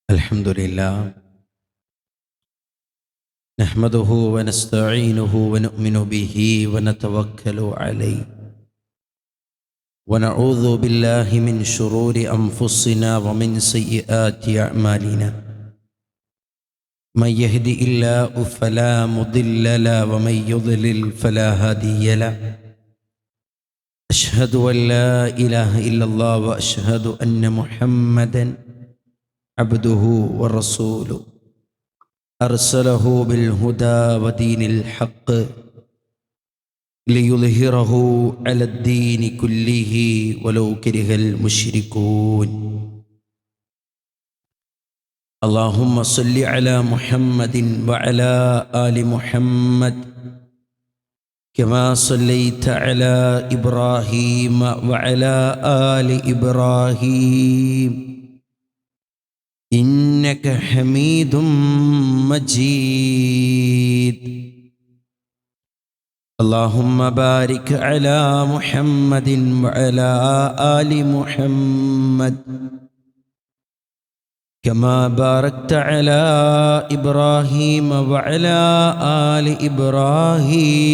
الحمد لله نحمده ونستعينه ونؤمن به ونتوكل عليه ونعوذ بالله من شرور أنفسنا ومن سيئات أعمالنا من يهد الله فلا مضل له ومن يضلل فلا هادي له أشهد أن لا إله إلا الله وأشهد أن محمدا عبده ورسوله أرسله بالهدى ودين الحق ليظهره على الدين كله ولو كره المشركون. اللهم صل على محمد وعلى آل محمد كما صليت على إبراهيم وعلى آل إبراهيم إنك حميد مجيد. اللهم بارك على محمد وعلى آل محمد كما باركت على إبراهيم وعلى آل إبراهيم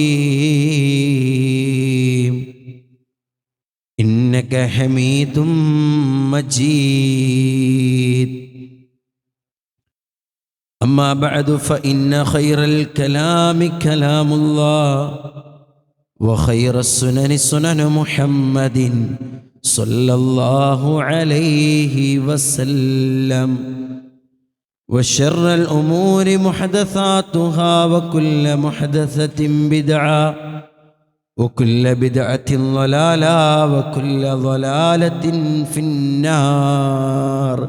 إنك حميد مجيد. أما بعد فإن خير الكلام كلام الله وخير السنن سنن محمد صلى الله عليه وسلم وشر الأمور محدثاتها وكل محدثة بدعة وكل بدعة ضلالة وكل ضلالة في النار.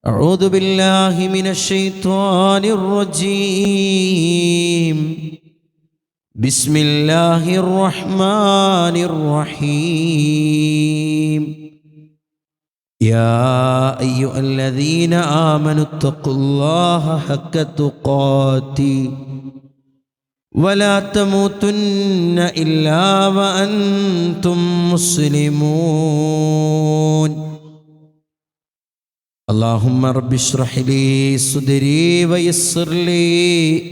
أعوذ بالله من الشيطان الرجيم. بسم الله الرحمن الرحيم. يا أيها الذين آمنوا اتقوا الله حق تقاته ولا تموتن إلا وأنتم مسلمون. اللهم رب اشرح لي صدري ويسر لي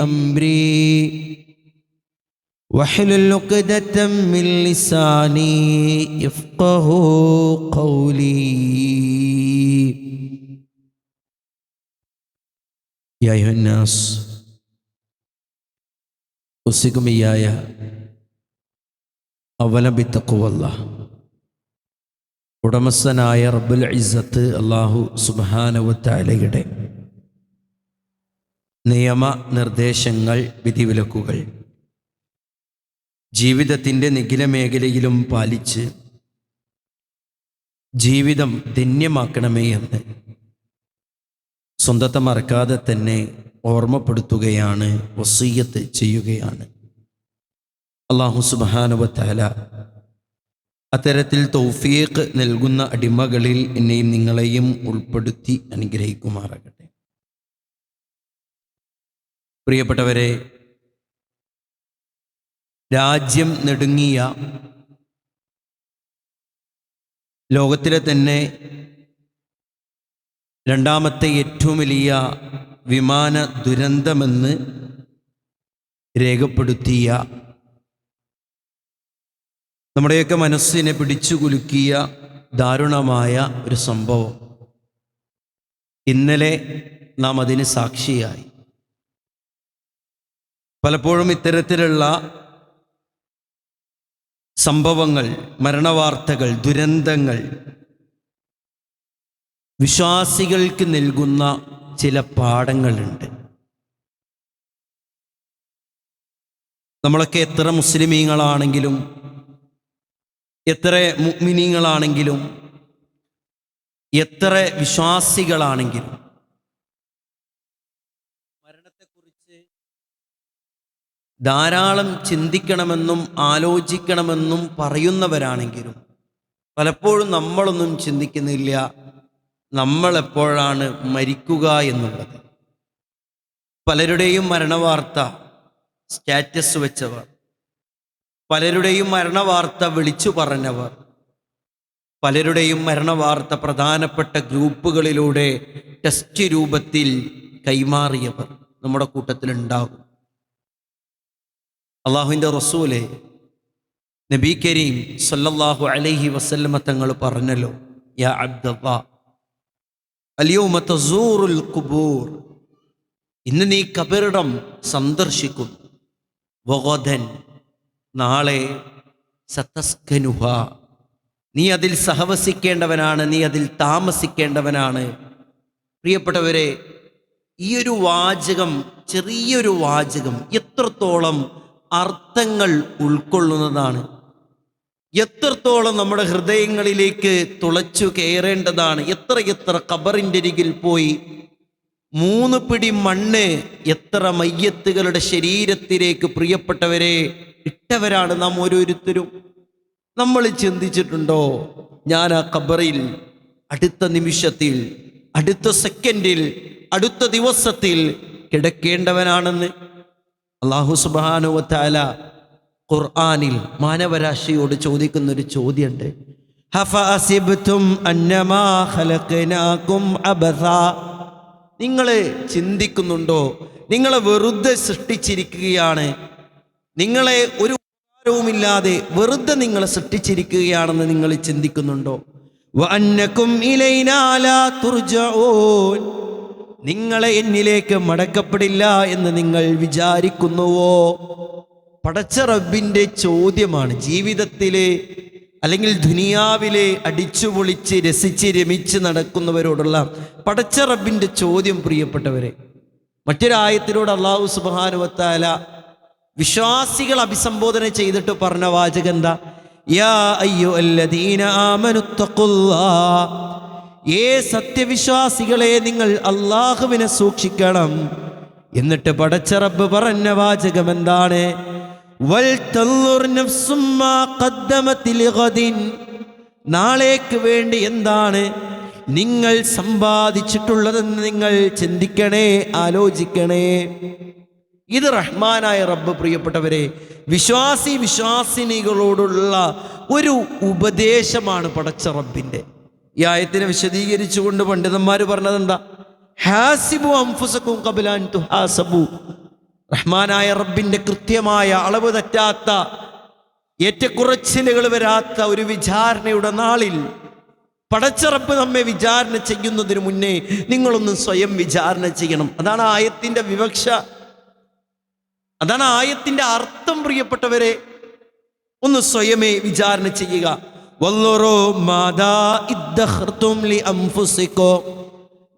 أمري واحلل عقدة من لساني يفقه قولي. يا أيها الناس أوصيكم إياي أولا بتقوى الله. ഉടമസ്ഥനായ റബ്ബുൽ ഇസ്സത്ത് അല്ലാഹു സുബ്ഹാനഹു വ തആലയുടെ നിയമ നിർദ്ദേശങ്ങൾ, വിധിവിലക്കുകൾ ജീവിതത്തിൻ്റെ നിഖില മേഖലയിലും പാലിച്ച് ജീവിതം ധന്യമാക്കണമേ എന്ന് സ്വന്തത്തെ മറക്കാതെ തന്നെ ഓർമ്മപ്പെടുത്തുകയാണ്, വസിയ്യത്ത് ചെയ്യുകയാണ്. അല്ലാഹു സുബ്ഹാനഹു വ തആല അത്തരത്തിൽ തൗഫീഖ് നൽകുന്ന അടിമകളിൽ എന്നെയും നിങ്ങളെയും ഉൾപ്പെടുത്തി അനുഗ്രഹിക്കുമാറാകട്ടെ. പ്രിയപ്പെട്ടവരെ, രാജ്യം നെടുങ്ങിയ ലോകത്തിലെ തന്നെ രണ്ടാമത്തെ ഏറ്റവും വലിയ വിമാന ദുരന്തമെന്ന് രേഖപ്പെടുത്തിയ, നമ്മുടെയൊക്കെ മനസ്സിനെ പിടിച്ചു കുലുക്കിയ ദാരുണമായ ഒരു സംഭവം ഇന്നലെ നാം അതിന് സാക്ഷിയായി. പലപ്പോഴും ഇത്തരത്തിലുള്ള സംഭവങ്ങൾ, മരണവാർത്തകൾ, ദുരന്തങ്ങൾ വിശ്വാസികൾക്ക് നൽകുന്ന ചില പാഠങ്ങളുണ്ട്. നമ്മളൊക്കെ എത്ര മുസ്ലിമീങ്ങളാണെങ്കിലും, എത്ര മുഅ്മിനീങ്ങളാണെങ്കിലും, എത്ര വിശ്വാസികളാണെങ്കിലും മരണത്തെക്കുറിച്ച് ധാരാളം ചിന്തിക്കണമെന്നും ആലോചിക്കണമെന്നും പറയുന്നവരാണെങ്കിലും പലപ്പോഴും നമ്മളൊന്നും ചിന്തിക്കുന്നില്ല നമ്മളെപ്പോഴാണ് മരിക്കുക എന്നുള്ളത്. പലരുടെയും മരണവാർത്ത സ്റ്റാറ്റസ് വെച്ചവർ, പലരുടെയും മരണവാർത്ത വിളിച്ചു പറഞ്ഞവർ, പലരുടെയും മരണവാർത്ത പ്രധാനപ്പെട്ട ഗ്രൂപ്പുകളിലൂടെ ടെസ്റ്റ് രൂപത്തിൽ കൈമാറിയവർ നമ്മുടെ കൂട്ടത്തിലുണ്ടാകും. അള്ളാഹുവിൻ്റെ റസൂലെ നബി കരീം സല്ലല്ലാഹു അലൈഹി വസല്ലമ തങ്ങൾ പറഞ്ഞല്ലോ, യാ അബ്ദല്ലാഹ് അൽയൗമ തസൂറുൽ ഖുബൂർ, ഇന്ന് നീ ഖബറിടം സന്ദർശിക്കും. വഗദൻ, നാളെ സതസ്കനുഹ, നീ അതിൽ സഹവസിക്കേണ്ടവനാണ്, നീ അതിൽ താമസിക്കേണ്ടവനാണ്. പ്രിയപ്പെട്ടവരെ, ഈ ഒരു വാചകം, ചെറിയൊരു വാചകം എത്രത്തോളം അർത്ഥങ്ങൾ ഉൾക്കൊള്ളുന്നതാണ്, എത്രത്തോളം നമ്മുടെ ഹൃദയങ്ങളിലേക്ക് തുളച്ചു കയറേണ്ടതാണ്. എത്ര ഖബറിൻ്റെ അരികിൽ പോയി 3 പിടി മണ്ണ് എത്ര മയ്യത്തുകളുടെ ശരീരത്തിലേക്ക് പ്രിയപ്പെട്ടവരെ ഇട്ടവരാണ് നാം ഓരോരുത്തരും. നമ്മൾ ചിന്തിച്ചിട്ടുണ്ടോ, ഞാൻ ആ ഖബറിൽ അടുത്ത നിമിഷത്തിൽ, അടുത്ത സെക്കൻഡിൽ, അടുത്ത ദിവസത്തിൽ കിടക്കേണ്ടവനാണെന്ന്? അല്ലാഹു സുബ്ഹാനഹു വ തആല ഖുർആനിൽ മാനവരാശിയോട് ചോദിക്കുന്നൊരു ചോദ്യമുണ്ട്. ഹഫഅസിബ്തും അന്നമാ ഖലഖനാകും അബസാ, നിങ്ങൾ ചിന്തിക്കുന്നുണ്ടോ, നിങ്ങളെ വെറുതെ സൃഷ്ടിച്ചിരിക്കുകയാണ്, നിങ്ങളെ ഒരു ഉപകാരവുമില്ലാതെ വെറുതെ നിങ്ങളെ സൃഷ്ടിച്ചിരിക്കുകയാണെന്ന് നിങ്ങൾ ചിന്തിക്കുന്നുണ്ടോ? വഅന്നകും ഇലൈനാ ലാ തുർജഊൻ, നിങ്ങളെ എന്നിലേക്ക് മടക്കപ്പെടില്ല എന്ന് നിങ്ങൾ വിചാരിക്കുന്നുവോ? പടച്ച റബ്ബിൻ്റെ ചോദ്യമാണ്. ജീവിതത്തിലെ അല്ലെങ്കിൽ ദുനിയാവിലെ അടിച്ചുപൊളിച്ച് രസിച്ച് രമിച്ച് നടക്കുന്നവരോടുള്ള പടച്ച റബ്ബിൻ്റെ ചോദ്യം പ്രിയപ്പെട്ടവരെ. മറ്റൊരായത്തിലൂടെ അല്ലാഹു സുബ്ഹാനഹു വ തആല വിശ്വാസികൾ അഭിസംബോധന ചെയ്തിട്ട് പറഞ്ഞ വാചകം എന്താ? യാ അയ്യുഹല്ലദീന ആമനുത്തഖുല്ലാഹ്, സത്യവിശ്വാസികളെ നിങ്ങൾ അല്ലാഹുവിനെ സൂക്ഷിക്കണം. എന്നിട്ട് പടച്ച റബ്ബ് പറഞ്ഞ വാചകം എന്താണ്? വൽ തൻളുർ നഫ്സും മാ ഖദ്ദമത് ലിഗദിൻ, നാളേക്ക് വേണ്ടി എന്താണ് നിങ്ങൾ സമ്പാദിച്ചിട്ടുള്ളതെന്ന് നിങ്ങൾ ചിന്തിക്കണേ, ആലോചിക്കണേ. ഇത് റഹ്മാനായ റബ്ബ് പ്രിയപ്പെട്ടവരെ വിശ്വാസിനികളോടുള്ള ഒരു ഉപദേശമാണ് പടച്ച റബ്ബിൻ്റെ. ഈ ആയത്തിനെ വിശദീകരിച്ചുകൊണ്ട് പണ്ഡിതന്മാർ പറഞ്ഞതെന്താ? ഹാസിബു അൻഫുസകും ഖബ്ല അൻ തുഹാസബു, റഹ്മാനായ റബ്ബിൻ്റെ കൃത്യമായ അളവ് തെറ്റാത്ത, ഏറ്റക്കുറച്ചിലുകൾ വരാത്ത ഒരു വിചാരണയുടെ നാളിൽ പടച്ച റബ്ബ് നമ്മെ വിചാരണ ചെയ്യുന്നതിന് മുന്നേ നിങ്ങളൊന്ന് സ്വയം വിചാരണ ചെയ്യണം. അതാണ് ആയത്തിൻ്റെ വിവക്ഷ, അതാണ് ആയത്തിൻ്റെ അർത്ഥം. പ്രിയപ്പെട്ടവരെ, ഒന്ന് സ്വയമേ വിചാരണ ചെയ്യുക.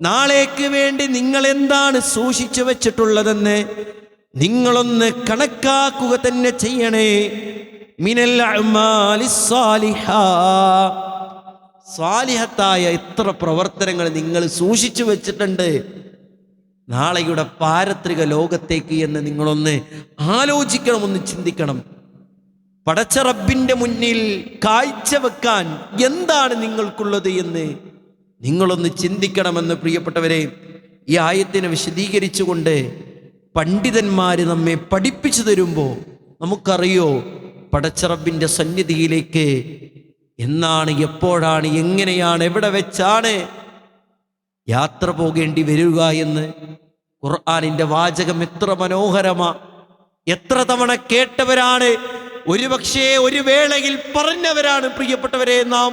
നാളേക്ക് വേണ്ടി നിങ്ങൾ എന്താണ് സൂക്ഷിച്ചു വെച്ചിട്ടുള്ളതെന്ന് നിങ്ങളൊന്ന് കണക്കാക്കുക തന്നെ ചെയ്യണേ. മിനൽ അഅ്മാലി സ്വാലിഹാ, സ്വാലിഹത്തായ എത്ര പ്രവർത്തനങ്ങൾ നിങ്ങൾ സൂക്ഷിച്ചു വെച്ചിട്ടുണ്ട് നാളെയുടെ പാരത്രിക ലോകത്തേക്ക് എന്ന് നിങ്ങളൊന്ന് ആലോചിക്കണം, ഒന്ന് ചിന്തിക്കണം. പടച്ച റബ്ബിൻ്റെ മുന്നിൽ കാഴ്ചവെക്കാൻ എന്താണ് നിങ്ങൾക്കുള്ളത് എന്ന് നിങ്ങളൊന്ന് ചിന്തിക്കണമെന്ന് പ്രിയപ്പെട്ടവരെ ഈ ആയത്തിനെ വിശദീകരിച്ചുകൊണ്ട് പണ്ഡിതന്മാർ നമ്മെ പഠിപ്പിച്ചു തരുമ്പോൾ നമുക്കറിയോ പടച്ച റബ്ബിൻ്റെ സന്നിധിയിലേക്ക് എന്നാണ്, എപ്പോഴാണ്, എങ്ങനെയാണ്, എവിടെ വെച്ചാണ് യാത്ര പോകേണ്ടി വരിക എന്ന്. ഖുർആനിൻ്റെ വാചകം എത്ര മനോഹരമാ, എത്ര തവണ കേട്ടവരാണ്, ഒരുപക്ഷേ ഒരു വേളയിൽ പറഞ്ഞവരാണ് പ്രിയപ്പെട്ടവരെ നാം.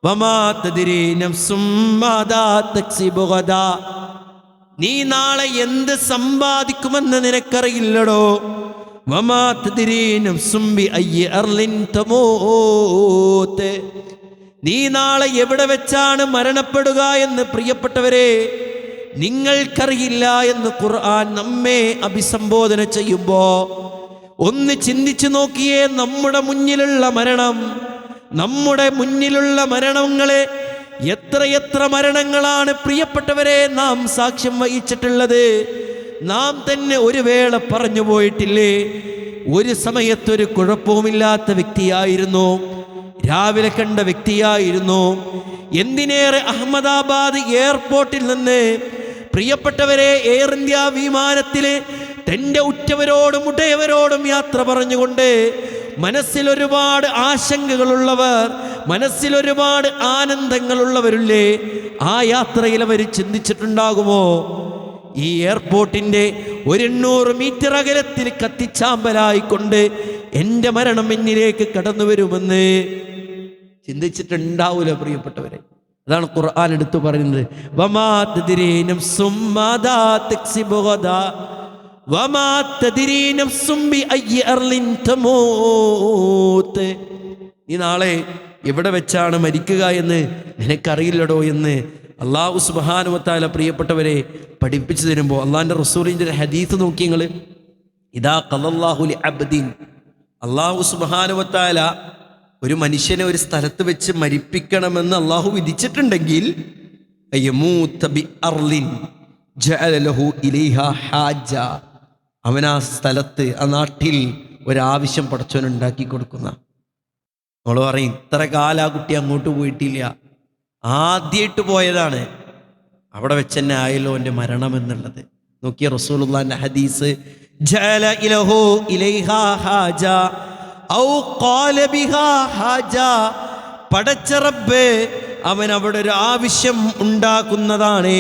വമാ തദ്രി നഫ്സും മാദാ തക്സിബു ഗദാ, നീ നാളെ എന്ത് സമ്പാദിക്കുമെന്ന് നിനക്കറിയില്ലടോ. വമാ തദ്രി നഫ്സും ബിഅയ്യി അർളിൻ തമൂത്, നീ നാളെ എവിടെ വെച്ചാണ് മരണപ്പെടുക എന്ന് പ്രിയപ്പെട്ടവരെ നിങ്ങൾക്കറിയില്ല എന്ന് ഖുർആൻ നമ്മെ അഭിസംബോധന ചെയ്യുമ്പോൾ ഒന്ന് ചിന്തിച്ചു നോക്കിയേ. നമ്മുടെ മുന്നിലുള്ള മരണം, നമ്മുടെ മുന്നിലുള്ള മരണങ്ങളെ എത്രയെത്ര മരണങ്ങളാണ് പ്രിയപ്പെട്ടവരെ നാം സാക്ഷ്യം വഹിച്ചിട്ടുള്ളത്. നാം തന്നെ ഒരു വേള പറഞ്ഞു പോയിട്ടില്ലേ, ഒരു സമയത്തൊരു കുഴപ്പവുമില്ലാത്ത വ്യക്തിയായിരുന്നു, രാവിലെ കണ്ട വ്യക്തിയായിരുന്നു. എന്തിനേറെ അഹമ്മദാബാദ് എയർപോർട്ടിൽ നിന്ന് പ്രിയപ്പെട്ടവരെ എയർ ഇന്ത്യ വിമാനത്തിൽ തൻ്റെ ഉറ്റവരോടും ഉടയവരോടും യാത്ര പറഞ്ഞുകൊണ്ട് മനസ്സിൽ ഒരുപാട് ആശങ്കകളുള്ളവർ, മനസ്സിൽ ഒരുപാട് ആനന്ദങ്ങളുള്ളവരില്ലേ, ആ യാത്രയിൽ അവർ ചിന്തിച്ചിട്ടുണ്ടാകുമോ ഈ എയർപോർട്ടിൻ്റെ 800 മീറ്റർ അകലത്തിൽ കത്തിച്ചാമ്പലായിക്കൊണ്ട് എൻ്റെ മരണം എന്നിലേക്ക് കടന്നു വരുമെന്ന് ചിന്തിച്ചിട്ടുണ്ടാവൂല പ്രിയപ്പെട്ടവരെ. അതാണ് ഖുർആൻ എടുത്തു പറയുന്നത്, വമാ തദ്രീ നഫ്സും മാദാ തക്സിബു ഗദാ വമാ തദ്രീ നഫ്സും ബിഅയ്യി അർളിൻ തമൂത്ത്. നീ നാളെ എവിടെ വെച്ചാണ് മരിക്കുക എന്ന് നിനക്കറിയില്ലടോ എന്ന് അല്ലാഹു സുബ്ഹാനഹു വ തആല പ്രിയപ്പെട്ടവരെ പഠിപ്പിച്ചു തരുമ്പോൾ അള്ളാഹിൻ്റെ റസൂലിൻ്റെ ഒരു ഹദീസ് നോക്കി നിങ്ങൾ. ഇദാ ഖലല്ലാഹു ലി അബ്ദിൻ, അല്ലാഹു സുബ്ഹാനഹു വ തആല ഒരു മനുഷ്യനെ ഒരു സ്ഥലത്ത് വെച്ച് മരിപ്പിക്കണമെന്ന് അള്ളാഹു വിധിച്ചിട്ടുണ്ടെങ്കിൽ അവൻ ആ സ്ഥലത്ത് ആ നാട്ടിൽ ഒരാവശ്യം പടച്ചവൻ ഉണ്ടാക്കി കൊടുക്കുന്ന. നമ്മൾ പറയും ഇത്ര കാലം ആ കുട്ടി അങ്ങോട്ട് പോയിട്ടില്ല, ആദ്യമായിട്ട് പോയതാണ്, അവിടെ വെച്ച് തന്നെ ആയല്ലോ എൻ്റെ മരണം എന്നുള്ളത്. നോക്കിയ റസൂലുള്ളാഹിന്റെ ഹദീസ്, ജഅല ഇലഹു ഇലൈഹാ ഹാജ ഔ ഖാല ബിഹാ ഹാജ. പടച്ച റബ്ബ് അവൻ അവിടെ ഒരു ആവശ്യം ഉണ്ടാക്കുന്നതാണ്.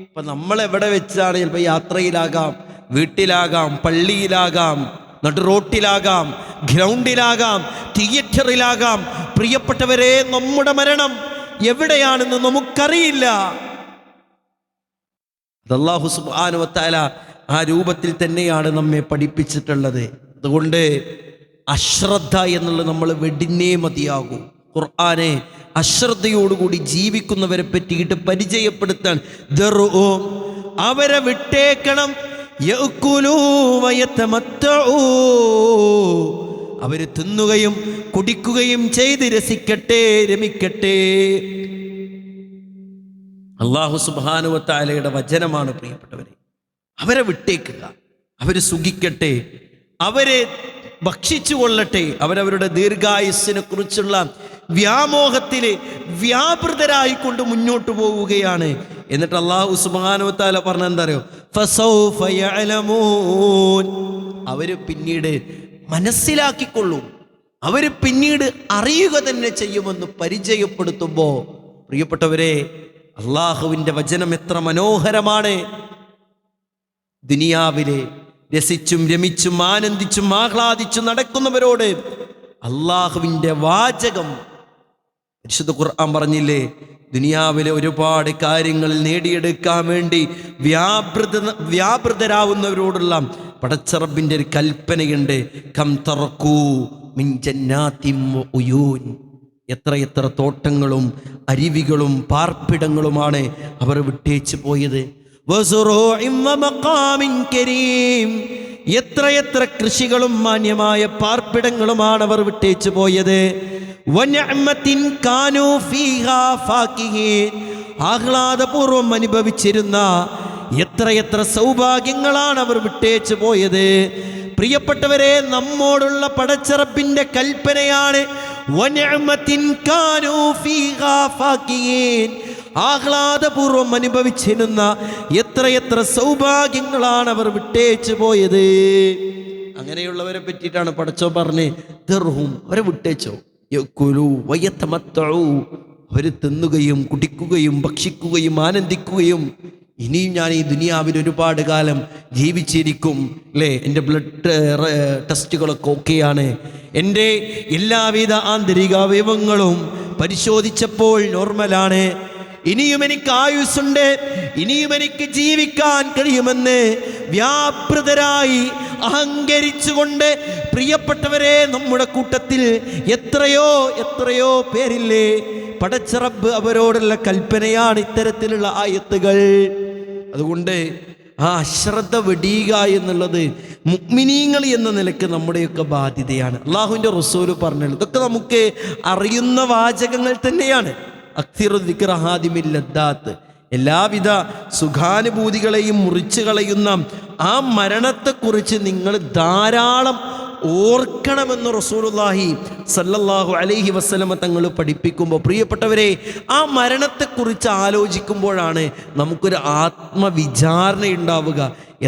ഇപ്പൊ നമ്മൾ എവിടെ വെച്ചാണ്, ചിലപ്പോൾ യാത്രയിലാകാം, വീട്ടിലാകാം, പള്ളിയിലാകാം, നടു റോട്ടിലാകാം, ഗ്രൗണ്ടിലാകാം, തിയേറ്ററിലാകാം. പ്രിയപ്പെട്ടവരെ, നമ്മുടെ മരണം എവിടെയാണെന്ന് നമുക്കറിയില്ല. അല്ലാഹു സുബ്ഹാനഹു വ തആല ആ രൂപത്തിൽ തന്നെയാണ് നമ്മെ പഠിപ്പിച്ചിട്ടുള്ളത്. അതുകൊണ്ട് അശ്രദ്ധ എന്നുള്ളത് നമ്മൾ വെടിഞ്ഞേ മതിയാകൂ. ഖുർആനെ അശ്രദ്ധയോടുകൂടി ജീവിക്കുന്നവരെ പറ്റിയിട്ട് പരിചയപ്പെടുത്താൻ, അവരെ വിട്ടേക്കണം. അവര് തിന്നുകയും കുടിക്കുകയും ചെയ്ത് രസിക്കട്ടെ, രമിക്കട്ടെ. അല്ലാഹു സുബ്ഹാനഹു വ തആലയുടെ വചനമാണ് പ്രിയപ്പെട്ടവരെ. അവരെ വിട്ടേക്കുക, അവര് സുഖിക്കട്ടെ, അവരെ ഭക്ഷിച്ചു കൊള്ളട്ടെ. അവരവരുടെ ദീർഘായുസ്സിനെ കുറിച്ചുള്ള വ്യാമോഹത്തിൽ വ്യാപൃതരായിക്കൊണ്ട് മുന്നോട്ട് പോവുകയാണ്. എന്നിട്ട് അല്ലാഹു സുബ്ഹാനഹു വ തആല പറഞ്ഞ എന്താ അറിയോ, ഫസൗഫ യഅലമൂൻ. അവര് പിന്നീട് മനസ്സിലാക്കിക്കൊള്ളും, അവര് പിന്നീട് അറിയുക തന്നെ ചെയ്യുമെന്ന് പരിചയപ്പെടുത്തുമ്പോൾ പ്രിയപ്പെട്ടവരെ, അള്ളാഹുവിൻ്റെ വചനം എത്ര മനോഹരമാണ്. ദുനിയാവിലെ രസിച്ചും രമിച്ചും ആനന്ദിച്ചും ആഹ്ലാദിച്ചും നടക്കുന്നവരോട് അള്ളാഹുവിൻ്റെ വാചകം പരിശുദ്ധ ഖുർആൻ പറഞ്ഞില്ലേ, ദുനിയാവിലെ ഒരുപാട് കാര്യങ്ങൾ നേടിയെടുക്കാൻ വേണ്ടി വ്യാപൃതരാവുന്നവരോടുള്ള പടച്ച റബ്ബിൻ്റെ ഒരു കൽപ്പനയുണ്ട്. കം തറക്കൂ മിൻ ജന്നാത്തിൻ വ ഉയൂൻ. എത്ര തോട്ടങ്ങളും അരുവികളും പാർപ്പിടങ്ങളുമാണ് അവർ വിട്ടേച്ചു പോയത്. എത്ര കൃഷികളും മാന്യമായ പാർപ്പിടങ്ങളുമാണ് അവർ വിട്ടേച്ചു പോയത്. ആഹ്ലാദപൂർവം അനുഭവിച്ചിരുന്ന എത്ര സൗഭാഗ്യങ്ങളാണ് അവർ വിട്ടേച്ചു പോയത്. പ്രിയപ്പെട്ടവരെ, നമ്മോടുള്ള പടച്ച റബ്ബിന്റെ കൽപ്പനയാണ്, ആഹ്ലാദപൂർവം അനുഭവിച്ചിരുന്ന എത്ര സൗഭാഗ്യങ്ങളാണ് അവർ വിട്ടേച്ചു പോയത്. അങ്ങനെയുള്ളവരെ പറ്റിയിട്ടാണ് പടച്ചോ പറഞ്ഞ് ദർഹും, അവരെ വിട്ടേച്ചോ, യക്കുലു വയതമത്തഉ. അവർ തിന്നുകയും കുടിക്കുകയും ഭക്ഷിക്കുകയും ആനന്ദിക്കുകയും, ഇനിയും ഞാൻ ഈ ദുനിയാവിൽ ഒരുപാട് കാലം ജീവിച്ചിരിക്കും അല്ലേ, എൻ്റെ ബ്ലഡ് ടെസ്റ്റുകളൊക്കെ ഓക്കെയാണ്, എൻ്റെ എല്ലാവിധ ആന്തരിക അവയവങ്ങളും പരിശോധിച്ചപ്പോൾ നോർമലാണ്, ഇനിയും എനിക്ക് ആയുസ്സുണ്ട്, ഇനിയും എനിക്ക് ജീവിക്കാൻ കഴിയുമെന്ന് വ്യാപൃതരായി അഹങ്കരിച്ചുകൊണ്ട് പ്രിയപ്പെട്ടവരെ, നമ്മുടെ കൂട്ടത്തിൽ എത്രയോ പേരില്ലേ. പടച്ച റബ്ബ് അവരോടുള്ള കൽപ്പനയാണ് ഇത്തരത്തിലുള്ള ആയത്തുകൾ. അതുകൊണ്ട് ആ അശ്രദ്ധ വെടിയുക എന്നുള്ളത് മുഅ്മിനീങ്ങൾ എന്ന നിലയ്ക്ക് നമ്മുടെയൊക്കെ ബാധ്യതയാണ്. അല്ലാഹുവിൻ്റെ റസൂല് പറഞ്ഞത് ഇതൊക്കെ നമുക്ക് അറിയുന്ന വാചകങ്ങൾ തന്നെയാണ്. അക്സിറു ദിക്റ ഹാദിമിൽ ലദ്ദാത്ത്, എല്ലാവിധ സുഖാനുഭൂതികളെയും മുറിച്ചു കളയുന്ന ആ മരണത്തെക്കുറിച്ച് നിങ്ങൾ ധാരാളം ഓർക്കണമെന്ന് റസൂലുള്ളാഹി സല്ലല്ലാഹു അലൈഹി വസല്ലമ തങ്ങൾ പഠിപ്പിക്കുമ്പോൾ പ്രിയപ്പെട്ടവരെ, ആ മരണത്തെക്കുറിച്ച് ആലോചിക്കുമ്പോഴാണ് നമുക്കൊരു ആത്മവിചാരണ ഉണ്ടാവുക.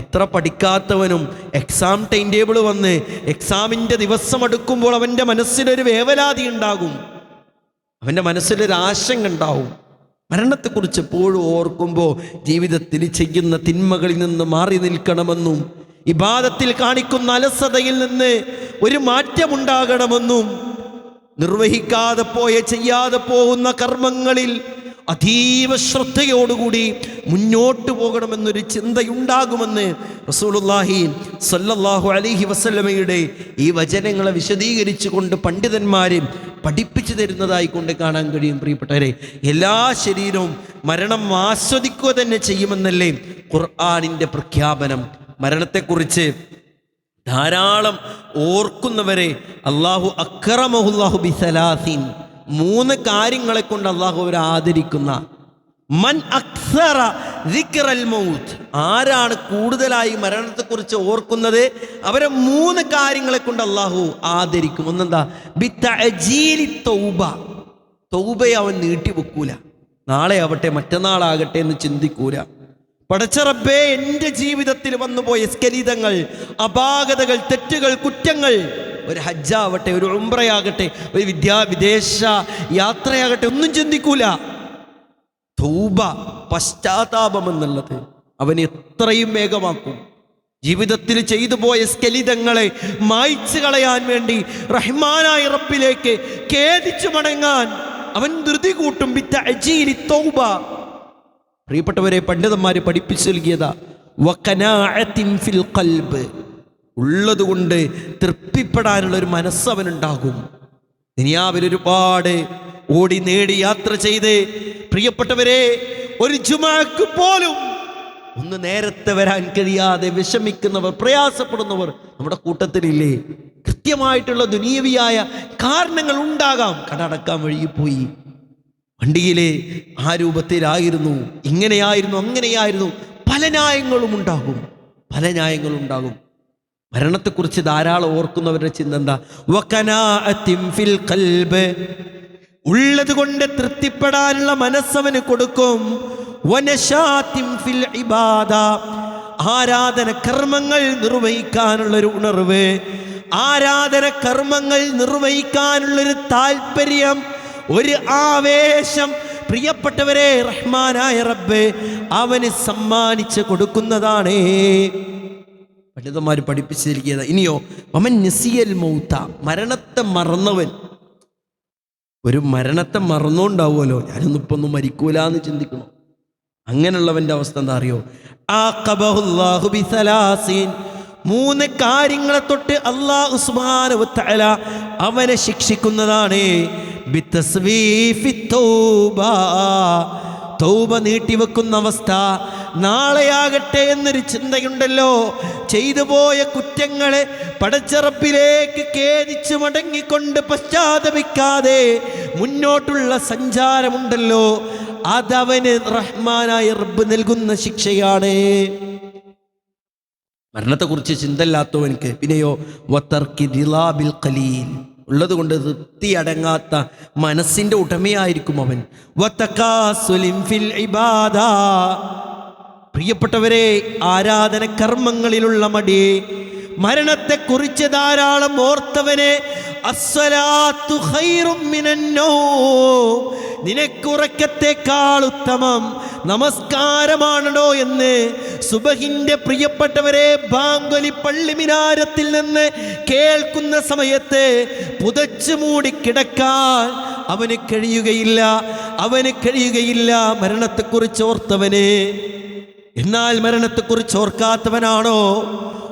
എത്ര പഠിക്കാത്തവനും എക്സാം ടൈം ടേബിൾ വന്ന് എക്സാമിൻ്റെ ദിവസം അടുക്കുമ്പോൾ അവൻ്റെ മനസ്സിലൊരു വേവലാതി ഉണ്ടാകും, അവൻ്റെ മനസ്സിലൊരു ആശങ്ക ഉണ്ടാവും. മരണത്തെക്കുറിച്ച് എപ്പോഴും ഓർക്കുമ്പോൾ ജീവിതത്തിൽ ചെയ്യുന്ന തിന്മകളിൽ നിന്ന് മാറി നിൽക്കണമെന്നും ഇബാദത്തിൽ കാണിക്കുന്ന അലസതയിൽ നിന്ന് ഒരു മാറ്റമുണ്ടാകണമെന്നും നിർവഹിക്കാതെ ചെയ്യാതെ പോകുന്ന കർമ്മങ്ങളിൽ അതീവ ശ്രദ്ധയോടുകൂടി മുന്നോട്ട് പോകണമെന്നൊരു ചിന്തയുണ്ടാകുമെന്ന് റസൂലുള്ളാഹി സ്വല്ലല്ലാഹു അലൈഹി വസല്ലമയുടെ ഈ വചനങ്ങളെ വിശദീകരിച്ചു കൊണ്ട് പണ്ഡിതന്മാർ പഠിപ്പിച്ചു തരുന്നതായി കൊണ്ട് കാണാൻ കഴിയും. പ്രിയപ്പെട്ടവരെ, എല്ലാ ശരീരവും മരണം ആസ്വദിക്കുക തന്നെ ചെയ്യുമെന്നല്ലേ ഖുർആനിൻ്റെ പ്രഖ്യാപനം. മരണത്തെക്കുറിച്ച് ധാരാളം ഓർക്കുന്നവരെ അല്ലാഹു അക്രമഹുല്ലാഹു ബിസലാസിൻ, 3 കാര്യങ്ങളെ കൊണ്ട് അള്ളാഹു അവരെ ആദരിക്കുന്ന. മൻ അക്സറ ദിക്റൽ മൗത്ത്, ആരാണ് കൂടുതലായി മരണത്തെക്കുറിച്ച് ഓർക്കുന്നത് അവരെ 3 കാര്യങ്ങളെ കൊണ്ട് അള്ളാഹു ആദരിക്കും. ഒന്നെന്താ? ബിത്തഅജീലി തൗബ, തൗബയെ അവൻ നീട്ടിവെക്കൂല. നാളെ ആവട്ടെ മറ്റന്നാളാകട്ടെ എന്ന് ചിന്തിക്കൂല. പടച്ച റബ്ബേ, എൻ്റെ ജീവിതത്തിൽ വന്നുപോയ സ്ഖലിതങ്ങൾ, അപാകതകൾ, തെറ്റുകൾ, കുറ്റങ്ങൾ, ഒരു ഹജ്ജാവട്ടെ, ഒരു ഉംറയാകട്ടെ, ഒരു വിദേശ യാത്രയാകട്ടെ, ഒന്നും ചിന്തിക്കൂല. തൗബ, പശ്ചാത്താപം എന്നുള്ളത് അവൻ എത്രയും വേഗമാക്കും. ജീവിതത്തിൽ ചെയ്തു പോയ സ്ഖലിതങ്ങളെ മായ്ച്ചു കളയാൻ വേണ്ടി റഹ്മാനായ റബ്ബിലേക്ക് ഖേദിച്ചു മടങ്ങാൻ അവൻ ധൃതി കൂട്ടും. ബിത്തഅജീലി തൗബ. പ്രിയപ്പെട്ടവരെ, പണ്ഡിതന്മാരെ പഠിപ്പിച്ചു നൽകിയതാ വഖനാഅത്തിൻ ഫിൽ ഖൽബ്, ഉള്ളതുകൊണ്ട് തൃപ്തിപ്പെടാനുള്ള ഒരു മനസ്സ് അവനുണ്ടാകും. ദുനിയാവിൽ ഒരുപാട് ഓടി നേടി യാത്ര ചെയ്ത് പ്രിയപ്പെട്ടവരെ ഒരു ജുമാക്ക് പോലും ഒന്ന് നേരത്തെ വരാൻ കഴിയാതെ വിഷമിക്കുന്നവർ, പ്രയാസപ്പെടുന്നവർ നമ്മുടെ കൂട്ടത്തിലില്ലേ? കൃത്യമായിട്ടുള്ള ദുനിയവിയായ കാരണങ്ങൾ ഉണ്ടാകാം. കടടക്കാൻ വഴിയിപ്പോയി, വണ്ടിയിലെ ആ രൂപത്തിലായിരുന്നു, ഇങ്ങനെയായിരുന്നു, അങ്ങനെയായിരുന്നു, പല ന്യായങ്ങളും ഉണ്ടാകും, പല ന്യായങ്ങളും ഉണ്ടാകും. മരണത്തെക്കുറിച്ച് ധാരാളം ഓർക്കുന്നവരുടെ ചിന്ത എന്താ? വഖനാഅത്തിൻ ഫിൽ ഖൽബ്, ഉള്ളത് കൊണ്ട് തൃപ്തിപ്പെടാനുള്ള മനസ്സവന് കൊടുക്കും. വനശാത്തിൻ ഫിൽ ഇബാദ, ആരാധന കർമ്മങ്ങൾ നിർവഹിക്കാനുള്ളൊരു ഉണർവ്, ആരാധന കർമ്മങ്ങൾ നിർവഹിക്കാനുള്ളൊരു താല്പര്യം, ഒരു ആവേശം പ്രിയപ്പെട്ടവരെ റഹ്മാനായ റബ്ബ് അവന് സമ്മാനിച്ച് കൊടുക്കുന്നതാണ്. പണ്ഡിതന്മാർ പഠിപ്പിച്ചിരിക്കുന്നത്. ഇനിയോ വമൻ നസിയൽ മൗത, മരണത്തെ മറന്നവൻ. ഒരു മരണത്തെ മറന്നുകൊണ്ടാവുമല്ലോ, ഞാനൊന്നിപ്പൊന്നും മരിക്കൂല എന്ന് ചിന്തിക്കണം. അങ്ങനെയുള്ളവൻ്റെ അവസ്ഥ എന്താ അറിയോ? ആഖബഹുല്ലാഹു ബിസലാസീൻ, 3 കാര്യങ്ങളെ തൊട്ട് അല്ലാഹു സുബ്ഹാനഹു വ തആല അവനെ ശിക്ഷിക്കുന്നതാണ്. ബിതസ്വീഫി തൗബ, തൗബ നീട്ടിവെക്കുന്ന അവസ്ഥ. നാളെയാകട്ടെ എന്നൊരു ചിന്തയുണ്ടല്ലോ. ചെയ്തു പോയ കുറ്റങ്ങളെ പടച്ച റബ്ബിലേക്ക് ഖേദിച്ച് മടങ്ങിക്കൊണ്ട് പശ്ചാത്തപിക്കാതെ മുന്നോട്ടുള്ള സഞ്ചാരമുണ്ടല്ലോ, അതവന് റഹ്മാനായ റബ്ബ് നൽകുന്ന ശിക്ഷയാണ്. മരണത്തെക്കുറിച്ച് ചിന്തയില്ലാത്തവനക്ക് പിന്നെയോ വതർക്കി ദിലാ ബിൽ ഖലീൽ, ഉള്ളത് കൊണ്ട് തൃപ്തി അടങ്ങാത്ത മനസ്സിൻ്റെ ഉടമയായിരിക്കും അവൻ. വതകാസുലിൻ ഫിൽ ഇബാദ, പ്രിയപ്പെട്ടവരെ ആരാധന കർമ്മങ്ങളിലുള്ള മടി. മരണത്തെക്കുറിച്ച് ധാരാളം ഓർത്തവനെ അസ്സലാത്തു ഖൈറും മിനന്നൗം, നിനക്കുറക്കത്തെക്കാൾ ഉത്തമം നമസ്കാരമാണോ എന്ന് സുബഹിന്റെ പ്രിയപ്പെട്ടവരെ ബാങ്കൊലി പള്ളി മിനാരത്തിൽ നിന്ന് കേൾക്കുന്ന സമയത്ത് പുതച്ചു മൂടി കിടക്കാൻ അവന് കഴിയുകയില്ല, അവന് കഴിയുകയില്ല മരണത്തെക്കുറിച്ച് ഓർത്തവന്. എന്നാൽ മരണത്തെക്കുറിച്ച് ഓർക്കാത്തവനാണോ?